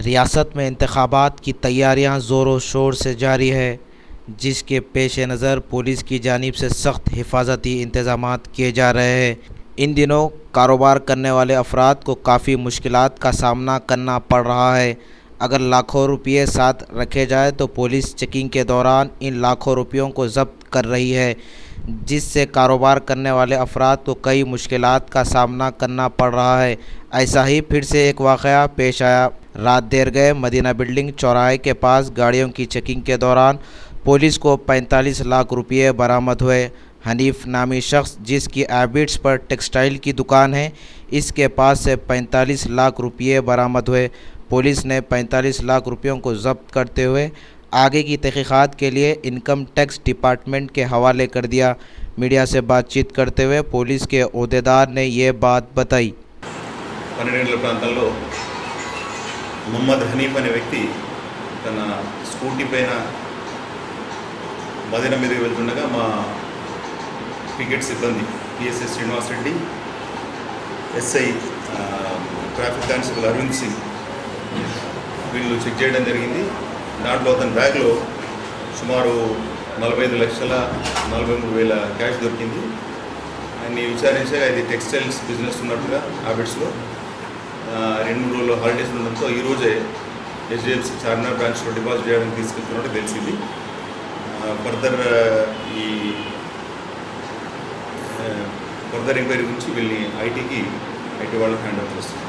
रियासत में इंतखाबात की तैयारियां ज़ोरों शोर से जारी है, जिसके पेश नज़र पुलिस की जानिब से सख्त हिफाजती इंतज़ामात किए जा रहे हैं। इन दिनों कारोबार करने वाले अफराद को काफ़ी मुश्किलात का सामना करना पड़ रहा है। अगर लाखों रुपये साथ रखे जाए तो पुलिस चेकिंग के दौरान इन लाखों रुपयों को ज़ब्त कर रही है, जिससे कारोबार करने वाले अफराद को कई मुश्किलात का सामना करना पड़ रहा है। ऐसा ही फिर से एक वाक़या पेश आया। रात देर गए मदीना बिल्डिंग चौराहे के पास गाड़ियों की चेकिंग के दौरान पुलिस को 45 लाख रुपये बरामद हुए। हनीफ नामी शख्स, जिसकी एबिट्स पर टेक्सटाइल की दुकान है, इसके पास से 45 लाख रुपये बरामद हुए। पुलिस ने 45 लाख रुपयों को जब्त करते हुए आगे की तहकीकात के लिए इनकम टैक्स डिपार्टमेंट के हवाले कर दिया। मीडिया से बातचीत करते हुए पुलिस के ओहदेदार ने यह बात बताई। मोहम्मद हनीफ अने व्यक्ति तन स्कूटी पैन मदीना मीदकी वेल्तुंडगा मा टिकेट सिब्बंदी PSS Srinivas Reddy, SI traffic constable Arvind Singh वीళ్ళు చెక్ చేయడం జరిగింది। దాంట్లో అతని బ్యాగ్లో సుమారు 45,43,000 క్యాష్ దొరికింది। ఆయన్ని విచారించగా ఇది టెక్స్టైల్స్ బిజినెస్ ఉన్నట్టుగా హ్యాబిట్స్లో 2-3 రోజులు హాలిడేస్ ఉండడంతో ఈరోజే HDFC చార్మినార్ బ్రాంచ్లో డిపాజిట్ చేయడానికి తీసుకెళ్తున్నట్టు తెలిసింది। ఫర్దర్ ఎంక్వైరీ గురించి వీళ్ళని ఐటీ వాళ్ళకి హ్యాండ్ ఓవర్ చేస్తుంది।